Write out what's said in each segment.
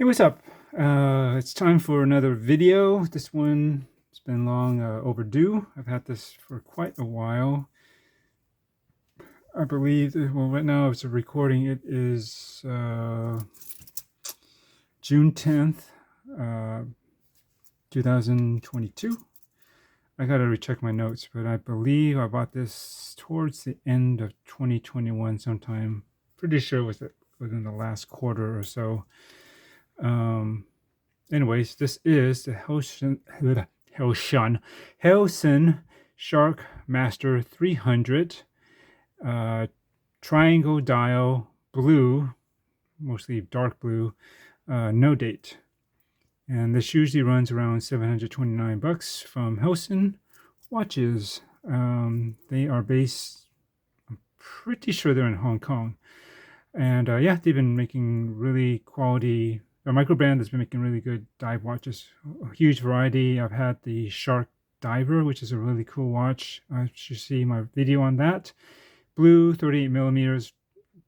Hey, what's up? It's time for another video. This one has been long overdue. I've had this for quite a while. I believe, well, right now it's a recording. It is June 10th, uh, 2022. I gotta recheck my notes, but I believe I bought this towards the end of 2021 sometime. Pretty sure it was within the last quarter or so. Anyways, this is the Helson Sharkmaster 300 triangle dial blue, mostly dark blue, no date. And this usually runs around $729 from Helson Watches. They are based, I'm pretty sure they're in Hong Kong. And yeah, they've been making really quality. Their micro brand has been making really good dive watches. A huge variety. I've had the Shark Diver, which is a really cool watch. You should see my video on that. Blue, 38 millimeters,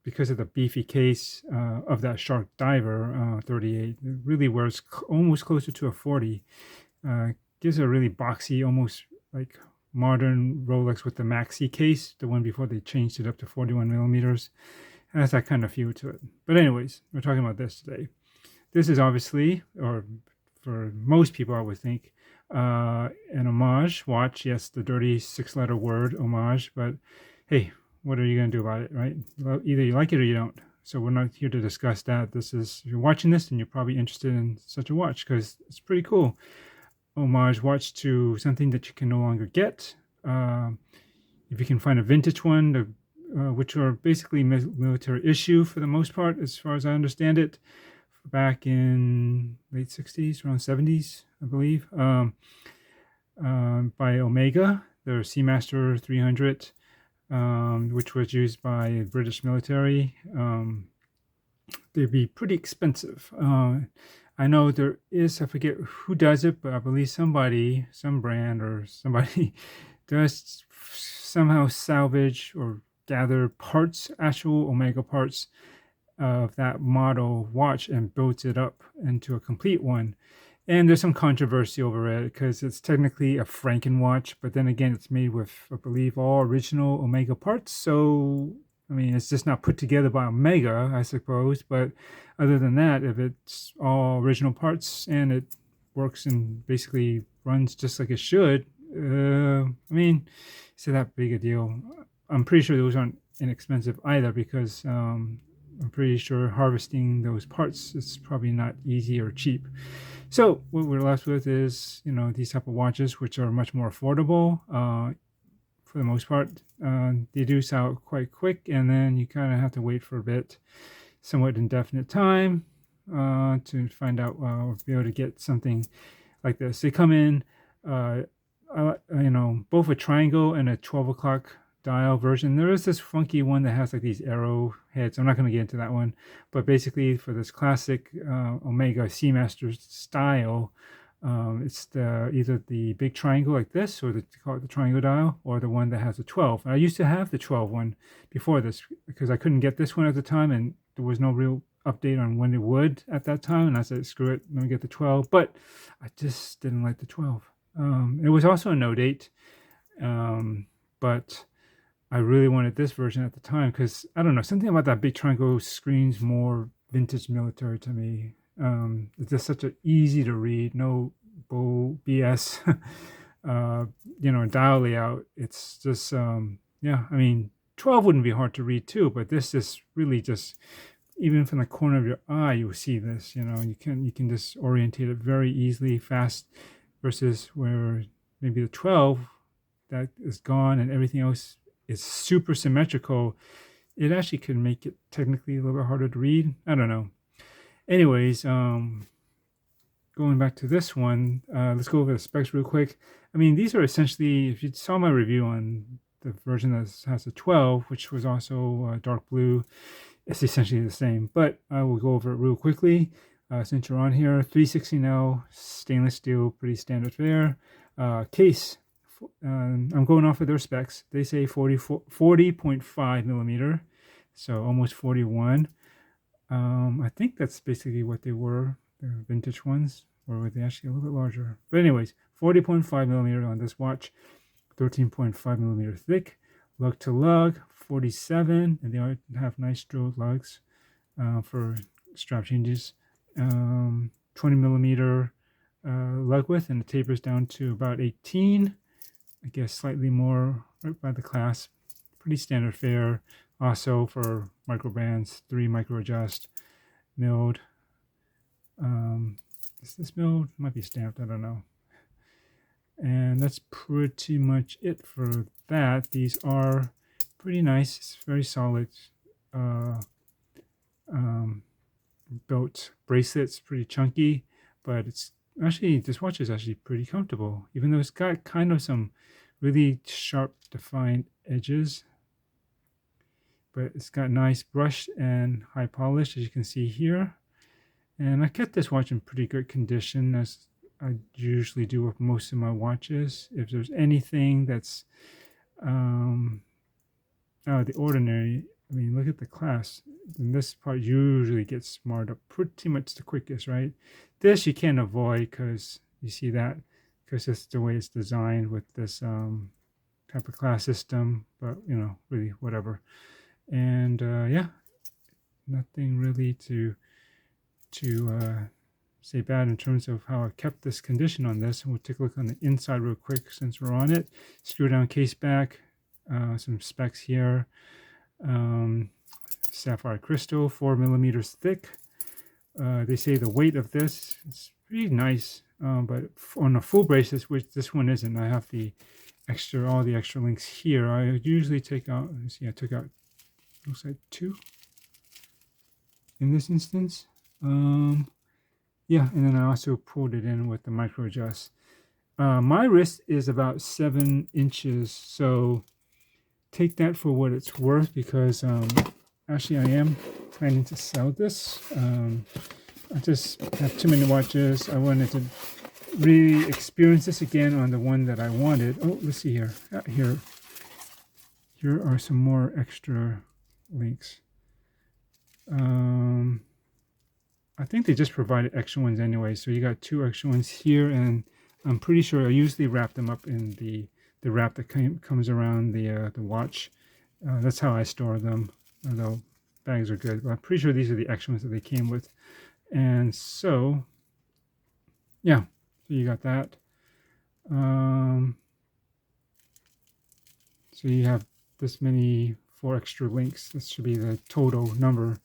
because of the beefy case of that Shark Diver, 38. It really wears almost closer to a 40. Gives a really boxy, almost like modern Rolex with the Maxi case, the one before they changed it up to 41 millimeters. It has that kind of feel to it. But anyways, we're talking about this today. This is obviously, or for most people I would think, an homage watch. Yes, the dirty 6-letter word, homage. But hey, what are you going to do about it, right? Well, either you like it or you don't. So we're not here to discuss that. This is, if you're watching this, then you're probably interested in such a watch because it's pretty cool. Homage watch to something that you can no longer get. If you can find a vintage one, which are basically military issue for the most part, as far as I understand it, back in late 60s, around 70s, I believe, by Omega, their Seamaster 300, which was used by British military. They'd be pretty expensive. I know there is, I forget who does it, but I believe somebody, some brand or somebody does somehow salvage or gather parts, actual Omega parts of that model watch and builds it up into a complete one. And there's some controversy over it because it's technically a Franken watch, but then again, it's made with, I believe, all original Omega parts. So, I mean, it's just not put together by Omega, I suppose. But other than that, if it's all original parts and it works and basically runs just like it should, I mean, is it that big a deal? I'm pretty sure those aren't inexpensive either because I'm pretty sure harvesting those parts is probably not easy or cheap. So what we're left with is, you know, these type of watches, which are much more affordable for the most part. They do sell quite quick, and then you kind of have to wait for a bit, somewhat indefinite time to find out or be able to get something like this. They come in, you know, both a triangle and a 12 o'clock dial version. There is this funky one that has like these arrow heads. I'm not going to get into that one, but basically for this classic Omega Seamaster style, it's either the big triangle like this, or call it the triangle dial, or the one that has a 12. I used to have the 12 one before this because I couldn't get this one at the time, and there was no real update on when it would at that time. And I said, screw it, let me get the 12. But I just didn't like the 12. It was also a no date, but I really wanted this version at the time because, I don't know, something about that big triangle screams more vintage military to me. It's just such an easy to read, no bull BS, you know, dial layout. It's just, yeah, I mean, 12 wouldn't be hard to read too, but this is really just, even from the corner of your eye, you will see this, you know, you can just orientate it very easily, fast, versus where maybe the 12 that is gone and everything else is super symmetrical. It actually could make it technically a little bit harder to read. I don't know. Anyways, going back to this one, let's go over the specs real quick. I mean, these are essentially, if you saw my review on the version that has a 12, which was also dark blue, it's essentially the same, but I will go over it real quickly. Since you're on here, 316L stainless steel, pretty standard fare. Case, I'm going off of their specs. They say 40.5 millimeter, so almost 41. I think that's basically what they were. the vintage ones, or were they actually a little bit larger? But anyways, 40.5 millimeter on this watch, 13.5 millimeter thick, lug to lug, 47, and they have nice drilled lugs for strap changes. 20 millimeter lug width, and it tapers down to about 18. I guess slightly more right by the clasp. Pretty standard fare. Also for micro bands, 3 micro adjust, milled. Is this milled? Might be stamped, I don't know. And that's pretty much it for that. These are pretty nice. It's very solid built bracelets, pretty chunky, but it's actually, this watch is actually pretty comfortable, even though it's got kind of some really sharp defined edges, but it's got nice brush and high polish, as you can see here. And I kept this watch in pretty good condition, as I usually do with most of my watches. If there's anything that's out of the ordinary, I mean, look at the clasp. And this part usually gets marred up pretty much the quickest, right? This you can't avoid because you see that, because it's the way it's designed with this type of class system. But you know, really whatever. And yeah, nothing really to say bad in terms of how I kept this condition on this. And we'll take a look on the inside real quick since we're on it. Screw down case back, some specs here. Sapphire crystal, 4 millimeters thick. They say the weight of this is pretty nice, but on a full bracelet, which this one isn't, I have the extra, all the extra links here. I usually take out, let's see, I took out, looks like 2 in this instance. Yeah, and then I also pulled it in with the micro adjust. My wrist is about 7 inches, so take that for what it's worth, because actually I am planning to sell this. I just have too many watches. I wanted to really experience this again on the one that I wanted. Oh, let's see here. Here are some more extra links. I think they just provided extra ones anyway, so you got 2 extra ones here, and I'm pretty sure I usually wrap them up in the wrap that comes around the watch. That's how I store them, although bags are good. But I'm pretty sure these are the extra ones that they came with. And so, yeah, so you got that. So you have this many, 4 extra links. This should be the total number.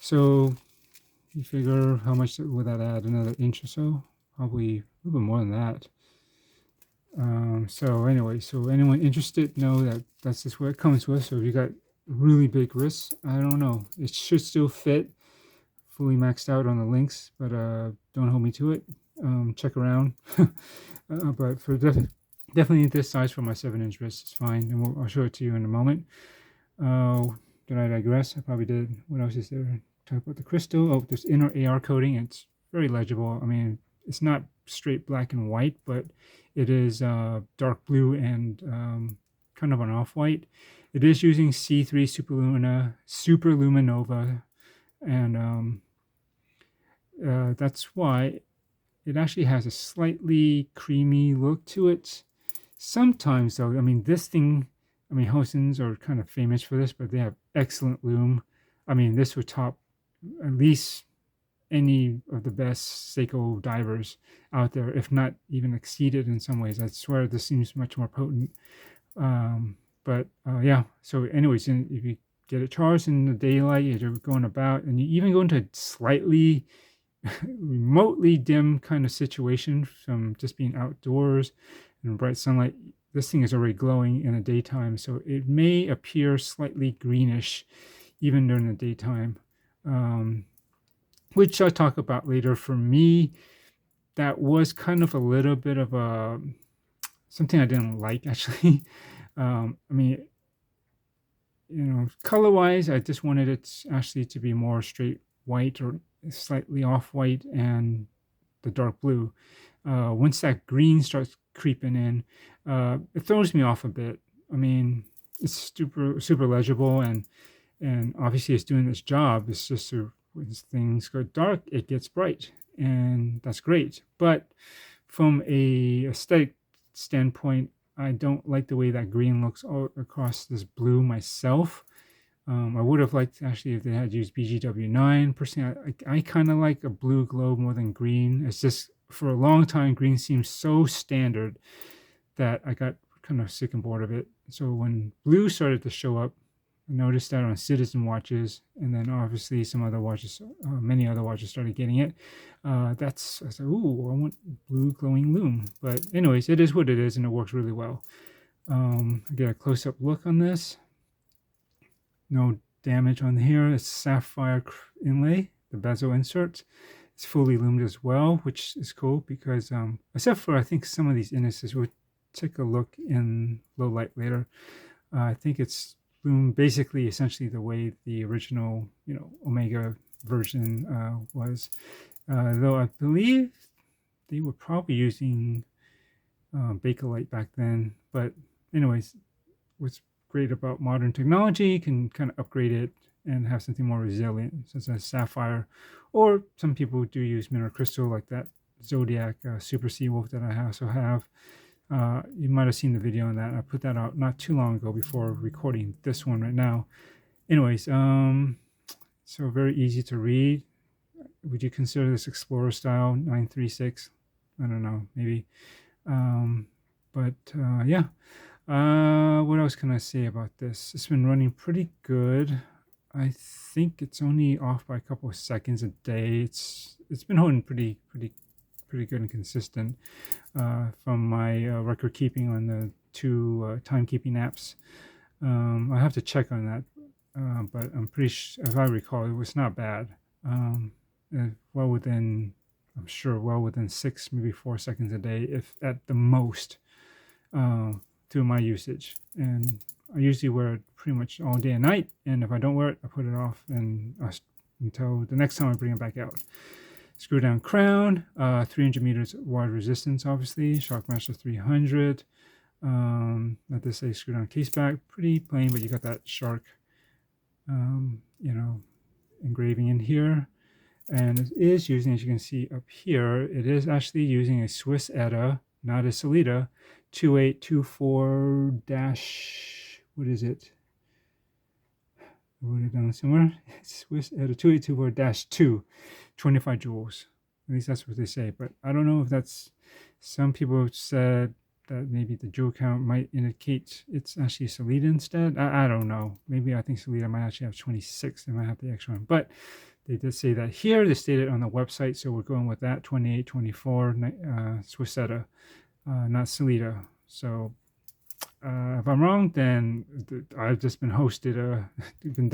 So you figure how much would that add? Another inch or so? Probably a little bit more than that. So anyway, so anyone interested, know that that's just what it comes with. So if you got really big wrists, I don't know, it should still fit, fully maxed out on the links, but don't hold me to it. Check around. But for definitely this size for my 7-inch wrist is fine, and I'll show it to you in a moment. Did I digress? I probably did. What else is there? Talk about the crystal. Oh, there's inner AR coating. It's very legible. I mean, it's not straight black and white, but it is dark blue and kind of an off-white. It is using C3 Superluminova, and that's why it actually has a slightly creamy look to it. Sometimes, though, I mean, this thing, I mean, Helsons are kind of famous for this, but they have excellent lume. I mean, this would top at least any of the best Seiko divers out there, if not even exceeded in some ways. I swear this seems much more potent. But yeah, so anyways, if you get it charged in the daylight, you're going about, and you even go into a slightly remotely dim kind of situation from just being outdoors in bright sunlight, this thing is already glowing in the daytime, so it may appear slightly greenish even during the daytime, which I'll talk about later. For me, that was kind of a little bit of a something I didn't like, actually. I mean, you know, color wise, I just wanted it actually to be more straight white or slightly off white and the dark blue. Once that green starts creeping in, it throws me off a bit. I mean, it's super legible, and obviously it's doing its job. It's just when things go dark, it gets bright, and that's great. But from a aesthetic standpoint, I don't like the way that green looks all across this blue myself. I would have liked actually if they had used BGW9. Personally, I kind of like a blue glow more than green. It's just for a long time, green seems so standard that I got kind of sick and bored of it. So when blue started to show up, I noticed that on Citizen watches, and then obviously some other watches, many other watches started getting it. I said, ooh, I want blue glowing lume. But anyways, it is what it is, and it works really well. I get a close-up look on this. No damage on here. It's sapphire inlay, the bezel insert. It's fully lumed as well, which is cool because except for I think some of these indices, we'll take a look in low light later. I think it's loomed basically essentially the way the original, Omega version was. Though I believe they were probably using Bakelite back then. But anyways, what's great about modern technology, you can kind of upgrade it and have something more resilient, such as sapphire, or some people do use mineral crystal like that Zodiac Super Seawolf that I also have. You might have seen the video on that. I put that out not too long ago before recording this one right now. Anyways, so very easy to read. Would you consider this Explorer style 936? I don't know, maybe. But yeah. What else can I say about this? It's been running pretty good. I think it's only off by a couple of seconds a day. It's been holding pretty good and consistent from my record keeping on the two timekeeping apps. I have to check on that, but I'm pretty sure, if I recall, it was not bad. Well within 6, maybe 4 seconds a day, if at the most, through my usage. And I usually wear it pretty much all day and night. And if I don't wear it, I put it off and until the next time I bring it back out. Screw down crown, 300 meters wide resistance, obviously. Sharkmaster 300. Not to say screw down case back, pretty plain, but you got that shark, engraving in here. And it is using, as you can see up here, it is actually using a Swiss ETA, not a Sellita, 2824 dash, what is it? I wrote it down somewhere. Swiss ETA 2824 dash 2, 25 joules. At least that's what they say. But I don't know if that's, some people have said that maybe the joule count might indicate it's actually Sellita instead. I don't know. Maybe I think Sellita might actually have 26. They might have the extra one. But they did say that here. They stated on the website, so we're going with that 2824 Swiss ETA, not Sellita. So if I'm wrong, then I've just been hosted. I've been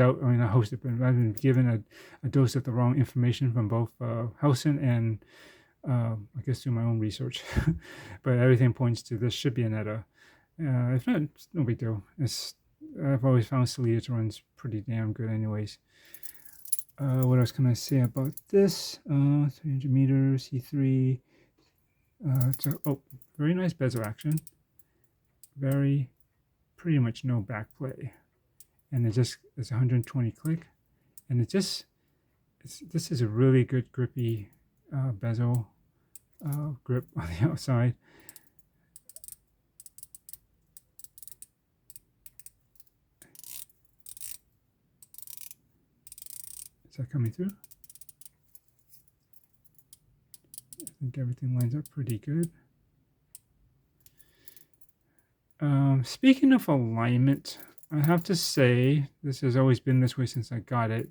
given a dose of the wrong information from both Helson and I guess do my own research. But everything points to this should be an ETA. If not, it's no big deal. I've always found Sellita runs pretty damn good anyways. What else can I say about this? 300 meters, C3. Very nice bezel action. Pretty much no back play. And it's 120 click. And this is a really good grippy bezel grip on the outside. Is that coming through? I think everything lines up pretty good. Speaking of alignment, I have to say, this has always been this way since I got it.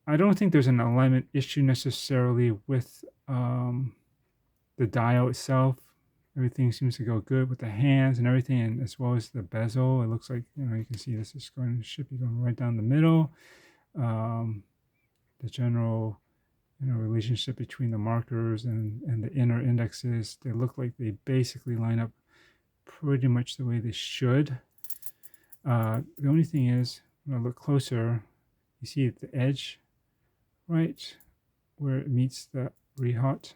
I don't think there's an alignment issue necessarily with the dial itself. Everything seems to go good with the hands and everything, and as well as the bezel. It looks like, you can see this should be going right down the middle. The general relationship between the markers and the inner indexes, they look like they basically line up pretty much the way they should. The only thing is, when I look closer, you see the edge right where it meets the rehaut,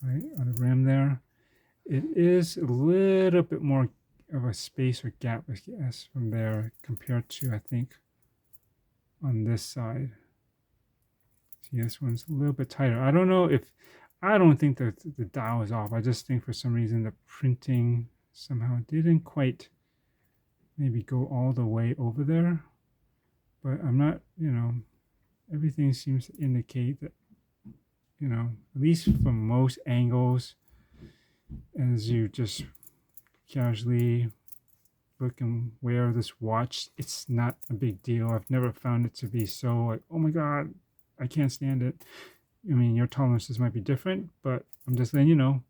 right on the rim there. It is a little bit more of a space or gap, I guess, from there compared to, I think, on this side. See, this one's a little bit tighter. I don't know if, I don't think that the dial is off. I just think for some reason the printing somehow didn't quite maybe go all the way over there. But I'm not, everything seems to indicate that, at least from most angles, as you just casually look and wear this watch, it's not a big deal. I've never found it to be so like, oh my God, I can't stand it. I mean, your tolerances might be different, but I'm just letting you know,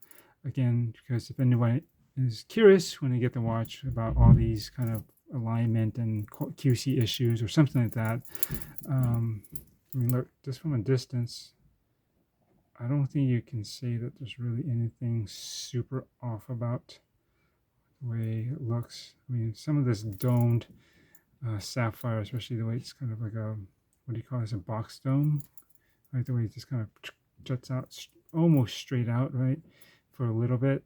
again, because if anyone is curious when they get the watch about all these kind of alignment and QC issues or something like that, I mean, look, just from a distance, I don't think you can say that there's really anything super off about the way it looks. I mean, some of this domed sapphire, especially the way it's kind of like a, what do you call this, a box dome, right? The way it just kind of juts out almost straight out, right? For a little bit,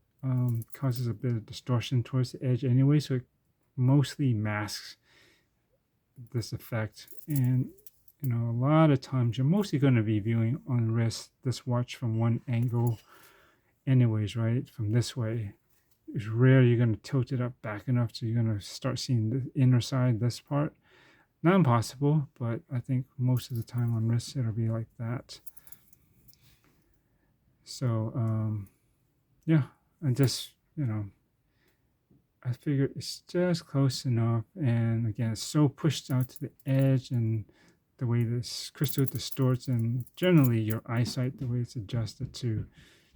causes a bit of distortion towards the edge anyway, so it mostly masks this effect. And a lot of times you're mostly going to be viewing on wrist this watch from one angle anyways, right? From this way. It's rare you're going to tilt it up back enough so you're going to start seeing the inner side, this part. Not impossible, but I think most of the time on wrists it'll be like that. So yeah, and just I figured it's just close enough, and again it's so pushed out to the edge, and the way this crystal distorts, and generally your eyesight, the way it's adjusted to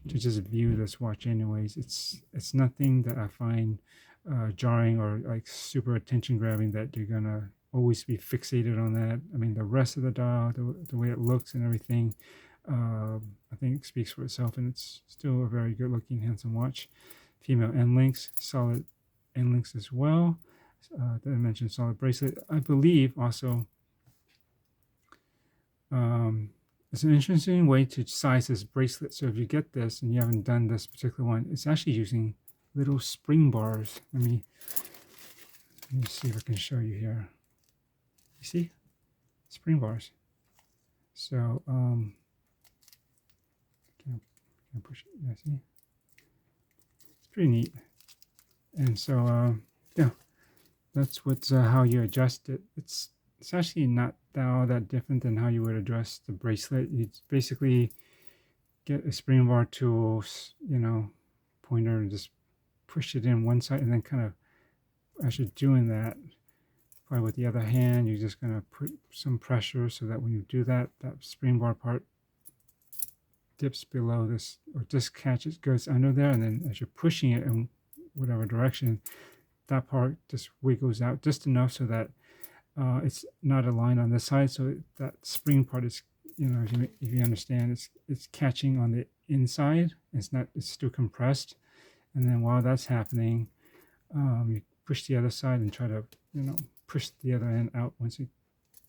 just view this watch anyways, it's nothing that I find jarring or like super attention grabbing that you're gonna always be fixated on that. I mean, the rest of the dial, the way it looks and everything, I think it speaks for itself, and it's still a very good looking, handsome watch. Female end links, solid end links as well. Did I mention solid bracelet? I believe also it's an interesting way to size this bracelet. So if you get this and you haven't done this particular one, it's actually using little spring bars. Let me see if I can show you here. You see? Spring bars. So can I push it? Yeah, see? It's pretty neat. And so yeah, that's what's how you adjust it. It's actually not all that different than how you would adjust the bracelet. You basically get a spring bar tool, pointer, and just push it in one side, and then kind of, as you're doing that, probably with the other hand, you're just going to put some pressure so that when you do that, that spring bar part dips below this, or just catches, goes under there, and then as you're pushing it in whatever direction, that part just wiggles out just enough so that it's not aligned on this side, so that spring part is, if you understand, it's catching on the inside. It's still compressed, and then while that's happening, you push the other side and try to, push the other end out once it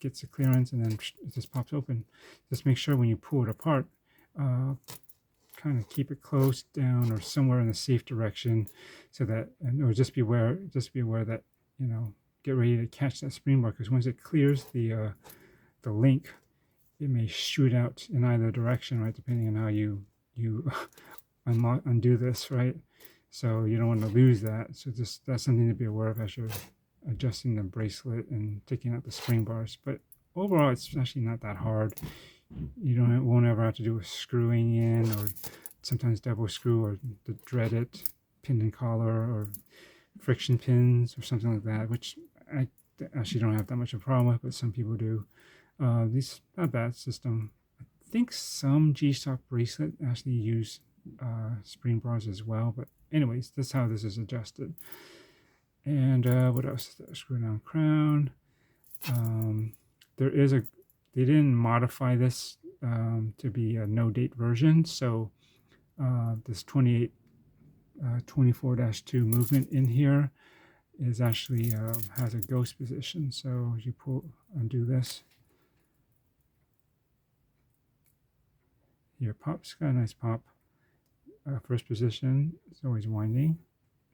gets the clearance, and then it just pops open. Just make sure when you pull it apart, kind of keep it close down or somewhere in a safe direction, so that, or just be aware that, get ready to catch that spring bar, because once it clears the link, it may shoot out in either direction, right, depending on how you undo this, right? So you don't want to lose that. So that's something to be aware of as you're adjusting the bracelet and taking out the spring bars. But overall, it's actually not that hard. You won't ever have to do a screwing in, or sometimes double screw, or the dreaded pin and collar, or friction pins or something like that, which I actually don't have that much of a problem with, but some people do. These not bad system. I think some G-Shock bracelet actually use spring bars as well, but anyways, that's how this is adjusted. And what else? Screw down crown. They didn't modify this to be a no date version, so this 24-2 movement in here is actually has a ghost position. So as you undo this, here pops, got a nice pop. First position, it's always winding.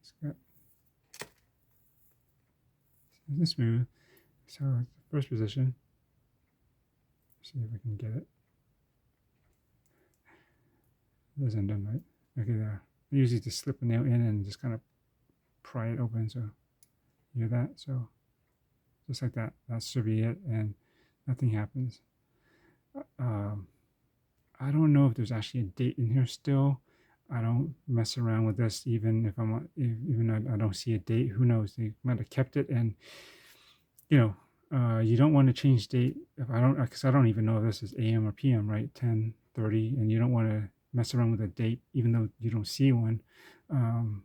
It's got smooth. So first position, See if I can get it. It is undone, right? Okay, there. I usually just slip a nail in and just kind of pry it open. So you hear that? So just like that. That should be it, and nothing happens. I don't know if there's actually a date in here still. I don't mess around with this even if I don't see a date. Who knows? They might have kept it, and you know, you don't want to change date if I don't, because I don't even know if this is AM or PM, right? 10:30, and you don't want to mess around with a date even though you don't see one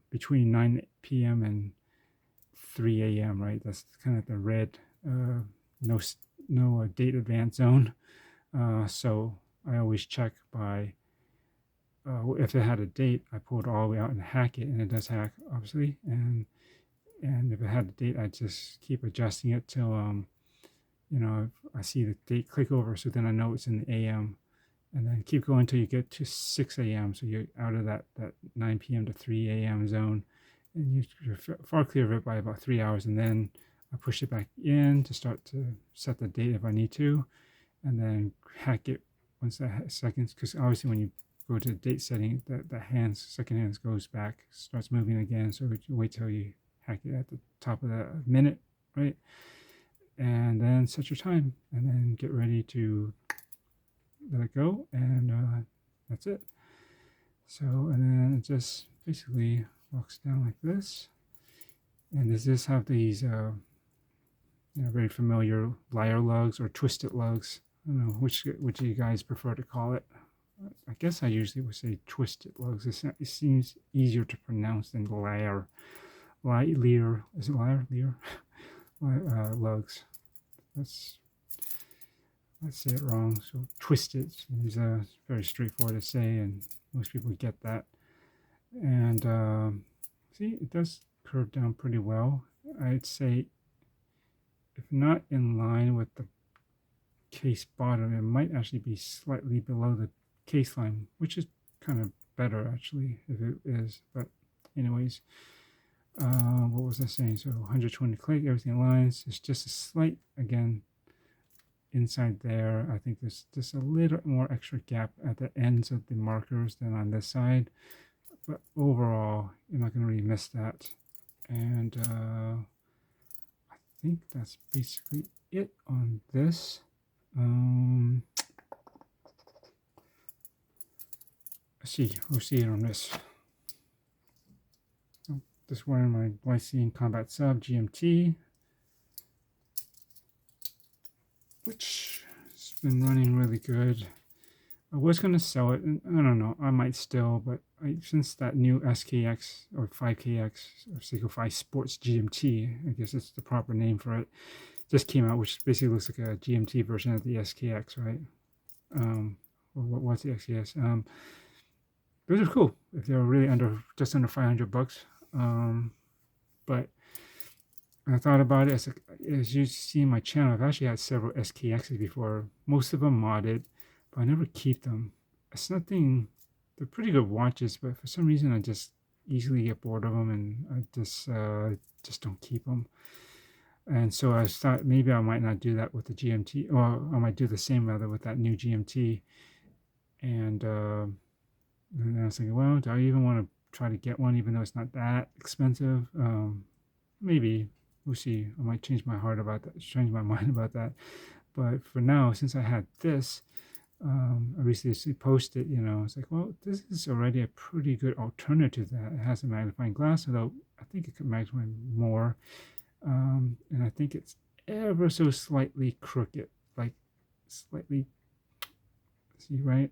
between 9 p.m. and 3 a.m. Right? That's kind of the red no date advance zone. So I always check by if it had a date, I pull it all the way out and hack it, and it does hack, obviously. And if it had a date, I just keep adjusting it till you know, if I see the date, click over, so then I know it's in the AM, and then keep going until you get to 6 a.m. So you're out of that 9 p.m. to 3 a.m. zone, and you're far clear of it by about 3 hours, and then I push it back in to start to set the date if I need to, and then hack it once that seconds, because obviously when you go to the date setting, that second hands goes back, starts moving again. So you wait till you hack it at the top of the minute, right? And then set your time, and then get ready to let it go, and that's it. So, and then it just basically walks down like this. And does this have these very familiar liar lugs or twisted lugs? I don't know which you guys prefer to call it. I guess I usually would say twisted lugs. It seems easier to pronounce than liar. Lear. Is it liar? Lear? Lugs. Let's say it wrong. So twisted is very straightforward to say, and most people get that. And see, it does curve down pretty well. I'd say, if not in line with the case bottom, it might actually be slightly below the case line, which is kind of better actually if it is. But anyways, what was I saying? So 120 click, everything aligns. It's just a slight, again, inside there. I think there's just a little more extra gap at the ends of the markers than on this side, but overall you're not going to really miss that. And I think that's basically it on this. We'll see it on this. Just wearing my Glycine Combat Sub GMT, which has been running really good. I was going to sell it, and I don't know, I might still, but since that new SKX or 5KX or Seiko 5 Sports GMT, I guess it's the proper name for it, just came out, which basically looks like a GMT version of the SKX, right? What's the SKX? Those are cool if they're really just under $500. But I thought about it, as you see in my channel, I've actually had several SKXs before, most of them modded, but I never keep them. It's nothing, they're pretty good watches, but for some reason I just easily get bored of them, and I just don't keep them. And so I thought maybe I might not do that with the GMT, or I might do the same rather with that new GMT. And I was thinking, well, do I even want to try to get one, even though it's not that expensive? Maybe. We'll see. I might change my mind about that. But for now, since I had this, I recently posted, it's like, well, this is already a pretty good alternative to that. It has a magnifying glass, although I think it could magnify more. And I think it's ever so slightly crooked, like slightly, see, right?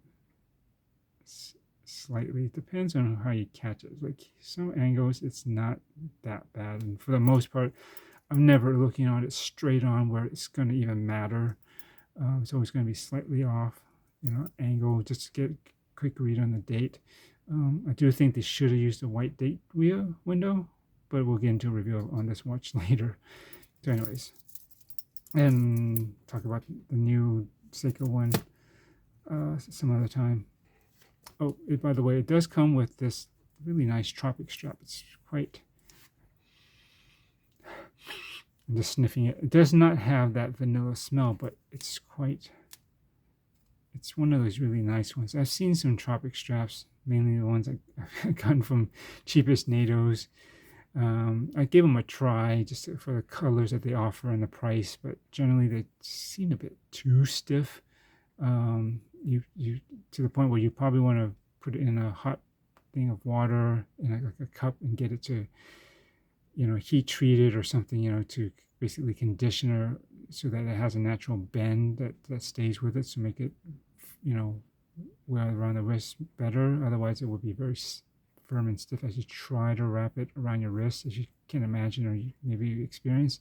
Slightly, depends on how you catch it. Like some angles, it's not that bad, and for the most part, I'm never looking at it straight on where it's going to even matter. It's always going to be slightly off, angle, just to get a quick read on the date. I do think they should have used a white date window, but we'll get into a review on this watch later. So anyways, and talk about the new Seiko one some other time. Oh, by the way, it does come with this really nice tropic strap. It's quite, I'm just sniffing it. It does not have that vanilla smell, but it's quite it's one of those really nice ones. I've seen some Tropic straps, mainly the ones I've gotten from cheapest NATOs. I gave them a try just for the colors that they offer and the price, but generally they seem a bit too stiff. You to the point where you probably want to put it in a hot thing of water in like a cup and get it to, heat treated or something, to basically conditioner so that it has a natural bend that stays with it, to make it, wear around the wrist better. Otherwise, it would be very firm and stiff as you try to wrap it around your wrist, as you can imagine or you maybe experience.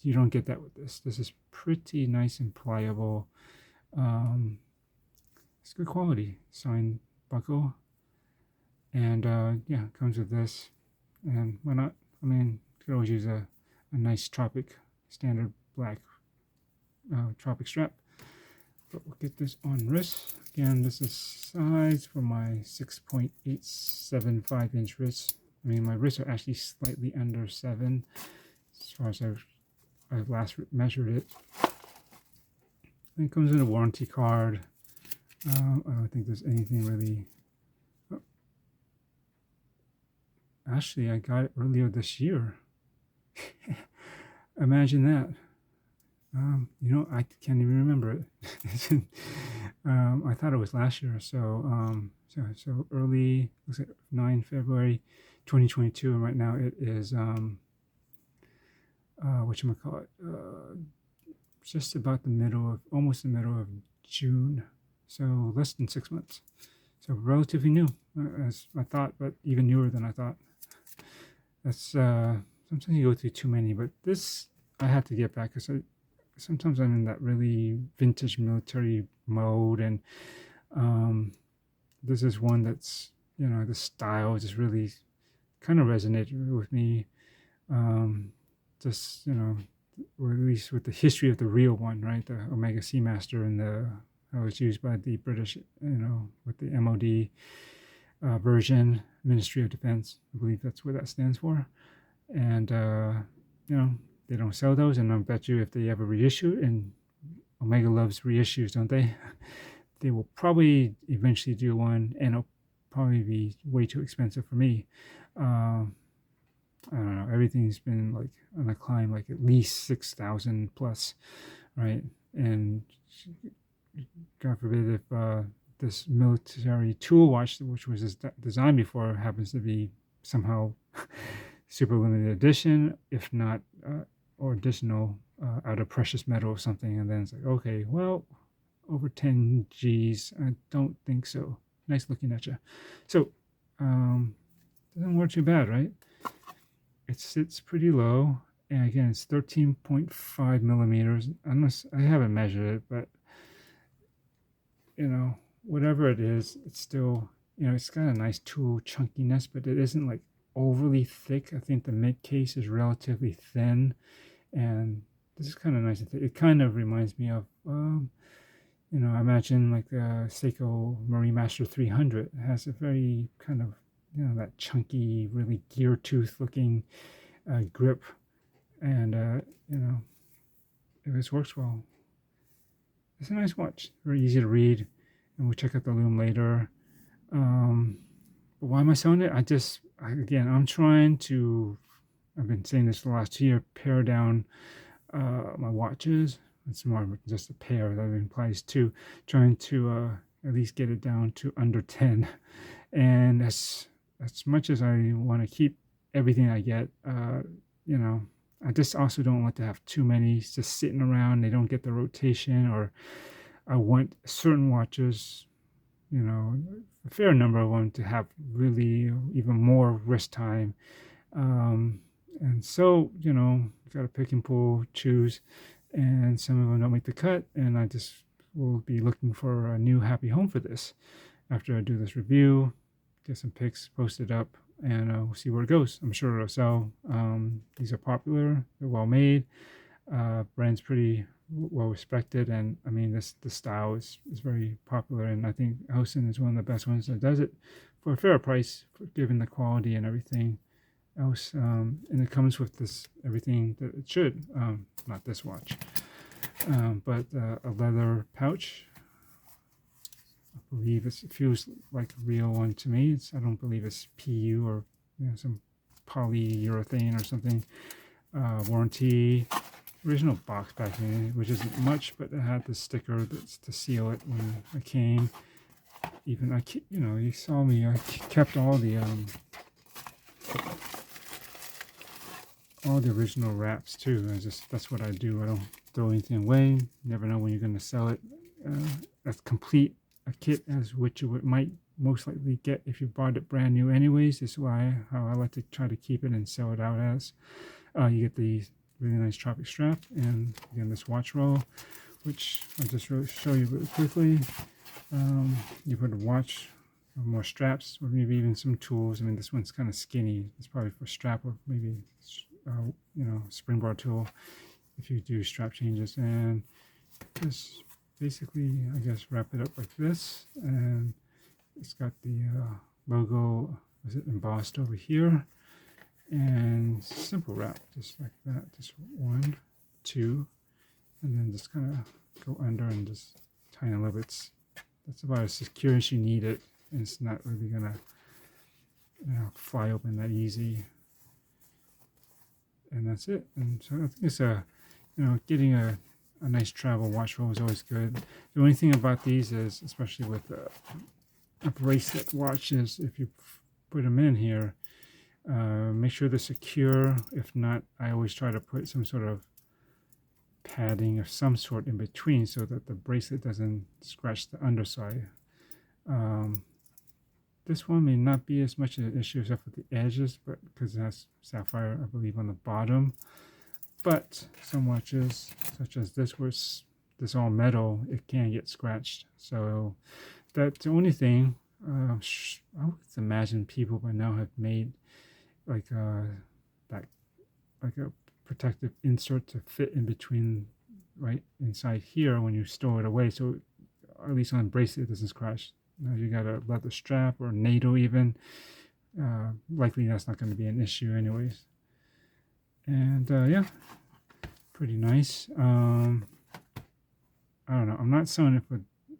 You don't get that with this. This is pretty nice and pliable. It's good quality. Signed buckle. And yeah, it comes with this. And why not? I mean, you could always use a nice Tropic, standard black Tropic strap. But we'll get this on wrist. Again, this is size for my 6.875 inch wrists. I mean, my wrists are actually slightly under 7 as far as I've last measured it. And it comes with a warranty card. I don't think there's anything really. Oh. Actually, I got it earlier this year. Imagine that. I can't even remember it. I thought it was last year. So early, looks like 9 February 2022, and right now it is whatchamacallit, just about almost the middle of June. So less than 6 months. So relatively new, as I thought, but even newer than I thought. That's sometimes you go through too many, but this I had to get back because sometimes I'm in that really vintage military mode, and this is one that's, the style just really kind of resonated with me. Just, or at least with the history of the real one, right? The Omega Seamaster and how it's used by the British, with the MOD version, Ministry of Defense. I believe that's what that stands for. And, they don't sell those, and I bet you if they ever reissue, and Omega loves reissues, don't they? They will probably eventually do one, and it'll probably be way too expensive for me. I don't know. Everything's been like on a climb, like at least 6,000 plus, right? And God forbid if this military tool watch, which was designed before, happens to be somehow super limited edition, if not or additional out of precious metal or something, and then it's like, okay, well, over 10 G's, I don't think so. Nice looking at you. So doesn't work too bad, right? It sits pretty low, and again, it's 13.5 millimeters. I haven't measured it, but whatever it is, it's still, it's got a nice tool chunkiness, but it isn't like overly thick. I think the mid case is relatively thin, and this is kind of nice. It kind of reminds me of, I imagine like the Seiko Marine Master 300. It has a very kind of, that chunky, really gear tooth looking grip, and if this works well, it's a nice watch. Very easy to read, and we'll check out the lume later. But why am I selling it? I'm trying to, I've been saying this the last 2 years, pare down my watches. It's more of just a pair that implies two, trying to at least get it down to under 10. And as much as I want to keep everything I get, I just also don't want to have too many just sitting around. They don't get the rotation, or I want certain watches, a fair number of them, to have really even more wrist time. And so, you got to pick and pull, choose, and some of them don't make the cut, and I just will be looking for a new happy home for this after I do this review, get some pics posted up, and we'll see where it goes. I'm sure it'll sell. These are popular, they're well made, brand's pretty well respected, and I mean the style is very popular, and I think Helson is one of the best ones that does it for a fair price, given the quality and everything else. And it comes with everything that it should, not this watch, but a leather pouch, believe it feels like a real one to me. I don't believe it's PU or some polyurethane or something. Warranty, original box packing, which isn't much, but it had the sticker that's to seal it when I came. Even you saw me. I kept all the original wraps too. That's what I do. I don't throw anything away. You never know when you're going to sell it. As complete a kit as what you might most likely get if you bought it brand new anyways. This is how I like to try to keep it and sell it out as. You get the really nice tropic strap, and again this watch roll, which I'll just show you really quickly. You put a watch, more straps, or maybe even some tools. I mean, this one's kind of skinny. It's probably for strap or maybe springboard tool if you do strap changes. And just basically, I guess, wrap it up like this, and it's got the logo, was it embossed over here, and simple wrap, just like that, just 1, 2, and then just kind of go under and just tighten a little bit. That's about as secure as you need it, and it's not really gonna fly open that easy. And that's it. And so I think it's getting a nice travel watch roll is always good. The only thing about these is, especially with a bracelet watch, is if you put them in here, make sure they're secure. If not, I always try to put some sort of padding of some sort in between so that the bracelet doesn't scratch the underside. This one may not be as much an issue except for the edges, but because it has sapphire, I believe, on the bottom. But some watches, such as this, where it's all metal, it can get scratched. So that's the only thing. I would imagine people by now have made like a protective insert to fit in between, right inside here when you store it away, so at least on the bracelet it doesn't scratch. Now you got a leather strap or NATO even. Likely that's not going to be an issue anyways. And yeah, pretty nice. I don't know. I'm not selling it for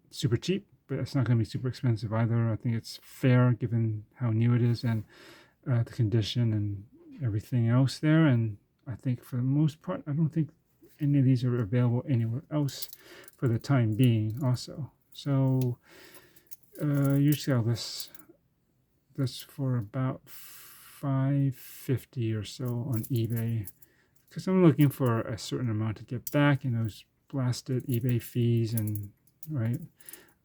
super cheap, but it's not going to be super expensive either. I think it's fair given how new it is and the condition and everything else there. And I think for the most part, I don't think any of these are available anywhere else for the time being also. So you sell this for about $5.50 or so on eBay, because I'm looking for a certain amount to get back in those blasted eBay fees, and right,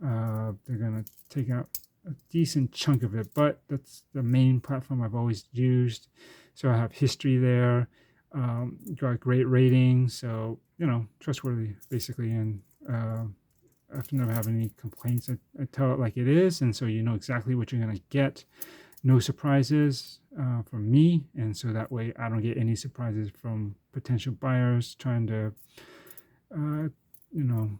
they're gonna take out a decent chunk of it, but that's the main platform I've always used, so I have history there. Got great ratings, so trustworthy basically, and I've never had any complaints. I tell it like it is, and so you know exactly what you're gonna get. No surprises from me, and so that way I don't get any surprises from potential buyers trying to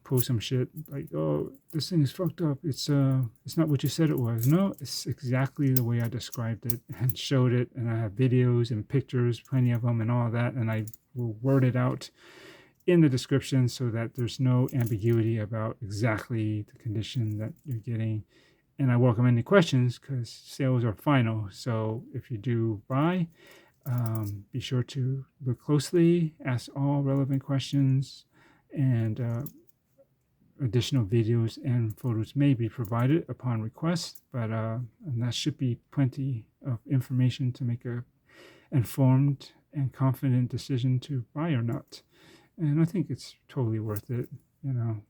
pull some shit like, oh, this thing is fucked up, it's not what you said it was. No, it's exactly the way I described it and showed it, and I have videos and pictures, plenty of them and all that, and I will word it out in the description so that there's no ambiguity about exactly the condition that you're getting. And I welcome any questions because sales are final. So if you do buy, be sure to look closely, ask all relevant questions, and additional videos and photos may be provided upon request. But and that should be plenty of information to make a informed and confident decision to buy or not. And I think it's totally worth it, and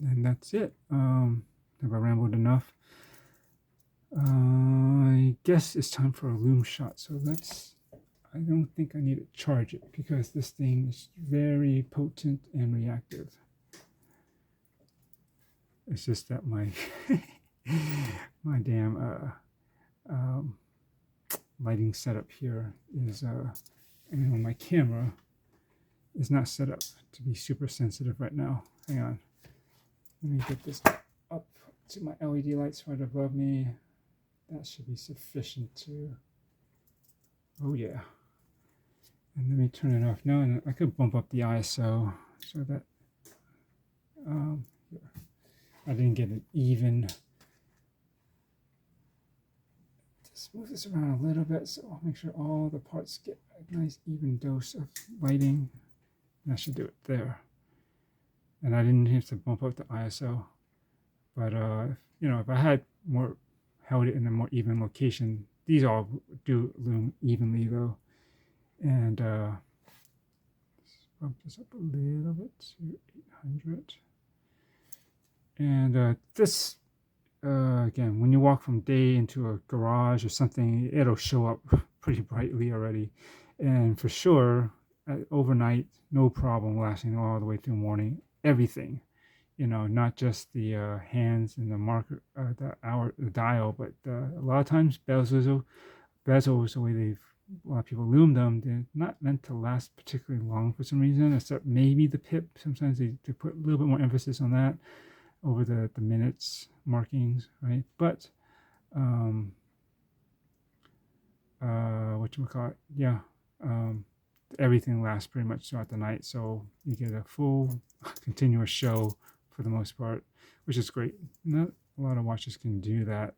that's it. Have I rambled enough? I guess it's time for a loom shot. So I don't think I need to charge it because this thing is very potent and reactive. It's just that my my damn lighting setup here is my camera is not set up to be super sensitive right now. Hang on. Let me get this up to my LED lights right above me. That should be sufficient to, oh yeah. And let me turn it off now, and I could bump up the ISO so that I didn't get it even. Just move this around a little bit, so I'll make sure all the parts get a nice even dose of lighting. And that should do it there. And I didn't have to bump up the ISO. But if I had more held it in a more even location, these all do loom evenly though. And let's bump this up a little bit to 800. And this, again, when you walk from day into a garage or something, it'll show up pretty brightly already. And for sure, overnight, no problem lasting all the way through morning. Everything, not just the hands and the marker, the dial, but a lot of times bezels, the way a lot of people loom them, they're not meant to last particularly long for some reason, except maybe the pip. Sometimes they put a little bit more emphasis on that over the minutes markings, right? But whatchamacallit, yeah, everything lasts pretty much throughout the night, so you get a full continuous show for the most part, which is great. Not a lot of watches can do that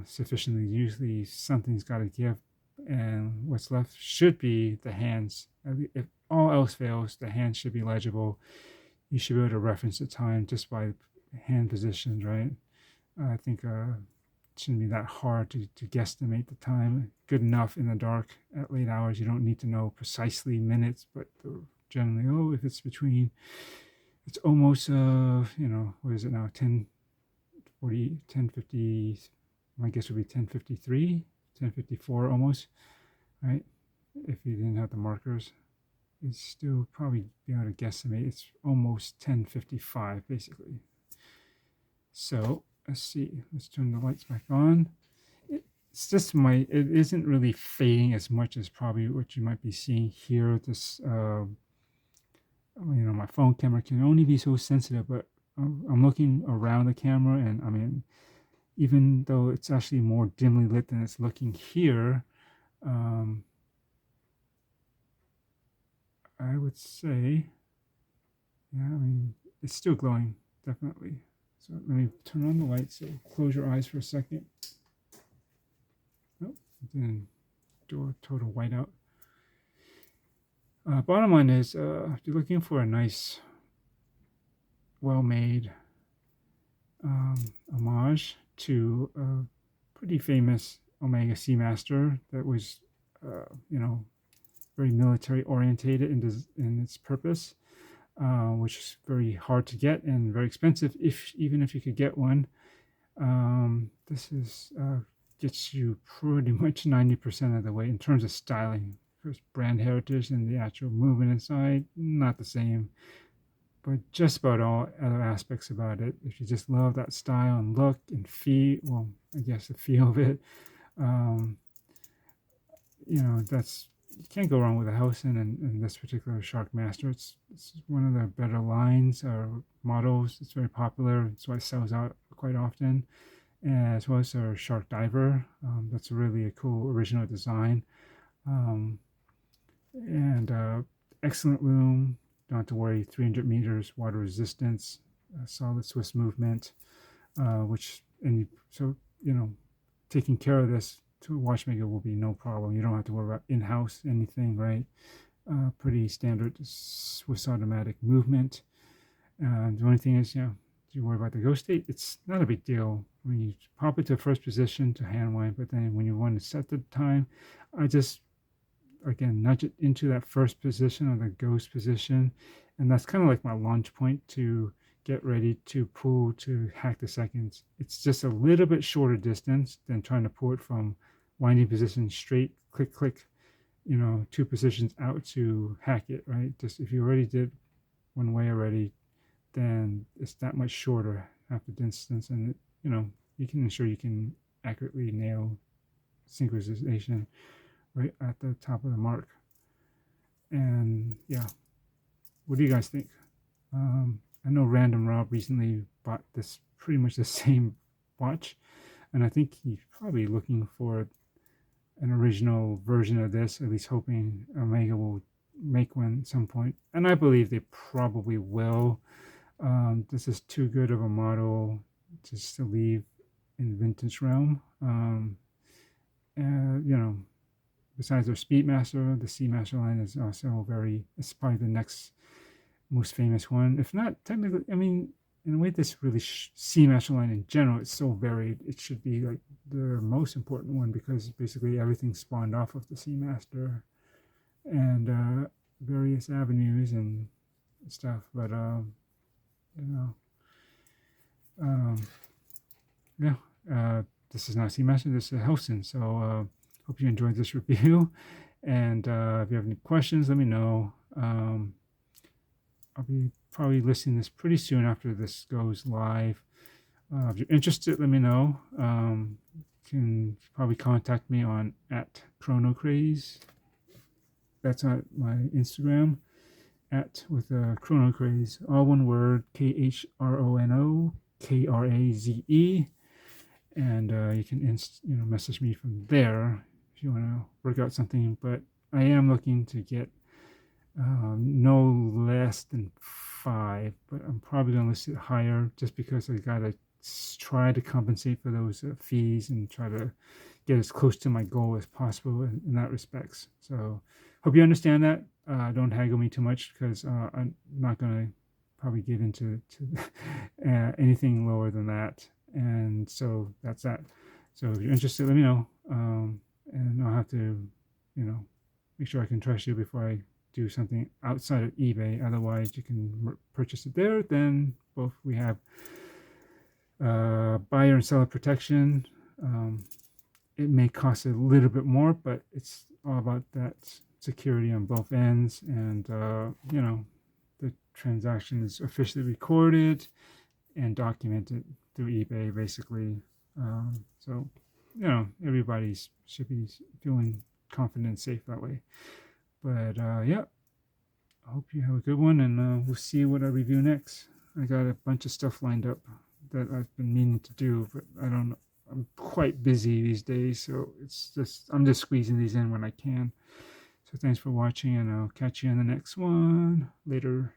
sufficiently. Usually something's got to give, and what's left should be the hands. If all else fails, the hands should be legible. You should be able to reference the time just by hand positions, right? I think it shouldn't be that hard to guesstimate the time. Good enough in the dark at late hours. You don't need to know precisely minutes, but generally, if it's between, it's almost, what is it now? 10:40, 10:50, my guess would be 10:53, 10:54 almost, right? If you didn't have the markers. It's still probably be able to guesstimate. It's almost 10:55 basically. So let's see. Let's turn the lights back on. It's just it isn't really fading as much as probably what you might be seeing here. This, my phone camera can only be so sensitive, but I'm looking around the camera, and I mean, even though it's actually more dimly lit than it's looking here, I would say, yeah, I mean, it's still glowing, definitely. So let me turn on the light, so close your eyes for a second. Oh, then do a total whiteout. Bottom line is, if you're looking for a nice, well-made homage to a pretty famous Omega Seamaster that was, very military orientated in its purpose, which is very hard to get and very expensive even if you could get one. This is gets you pretty much 90% of the way in terms of styling. First, brand heritage and the actual movement inside, not the same, but just about all other aspects about it. If you just love that style and look and feel, well, I guess the feel of it, that's, you can't go wrong with a Helson and this particular Sharkmaster. It's one of the better lines or models. It's very popular. That's why it sells out quite often. And as well as our Shark Diver. That's really a cool original design. Excellent loom. Don't have to worry. 300 meters water resistance, solid Swiss movement, taking care of this to a watchmaker will be no problem. You don't have to worry about in-house anything, right? Pretty standard Swiss automatic movement. The only thing is, you worry about the go state. It's not a big deal. When you pop it to first position to hand wind, but then when you want to set the time, I just, again, nudge it into that first position or the ghost position. And that's kind of like my launch point to get ready to pull to hack the seconds. It's just a little bit shorter distance than trying to pull it from winding position straight, click, click, 2 positions out to hack it, right? Just if you already did one way already, then it's that much shorter, half the distance, and you can ensure you can accurately nail synchronization right at the top of the mark. And yeah, what do you guys think? I know Random Rob recently bought this pretty much the same watch, and I think he's probably looking for an original version of this, at least hoping Omega will make one at some point. And I believe they probably will. This is too good of a model just to leave in the vintage realm. You know, besides their Speedmaster, the Seamaster line is also it's probably the next most famous one. If not technically, I mean, in a way, this really Seamaster line in general is so varied. It should be like the most important one because basically everything spawned off of the Seamaster and various avenues and stuff. But you know, um, yeah. This is not Seamaster. This is Helson. So hope you enjoyed this review. And if you have any questions, let me know. I'll be probably listing this pretty soon after this goes live. If you're interested, let me know. You can probably contact me on @ChronoCraze. That's on my Instagram. With ChronoCraze, all one word, KHRONOKRAZE. And you can message me from there if you want to work out something. But I am looking to get no less than 5, but I'm probably going to list it higher just because I got to try to compensate for those fees and try to get as close to my goal as possible in that respects. So hope you understand that. Don't haggle me too much because I'm not going to probably give into anything lower than that. And so that's that. So if you're interested, let me know. And I'll have to, make sure I can trust you before I do something outside of eBay. Otherwise, you can purchase it there. Then both we have buyer and seller protection. It may cost a little bit more, but it's all about that security on both ends. And, the transaction is officially recorded and documented through eBay, basically. So, everybody should be feeling confident and safe that way. But yeah, I hope you have a good one, and we'll see what I review next. I got a bunch of stuff lined up that I've been meaning to do, but I don't know. I'm quite busy these days, so I'm just squeezing these in when I can. So thanks for watching, and I'll catch you in the next one. Later.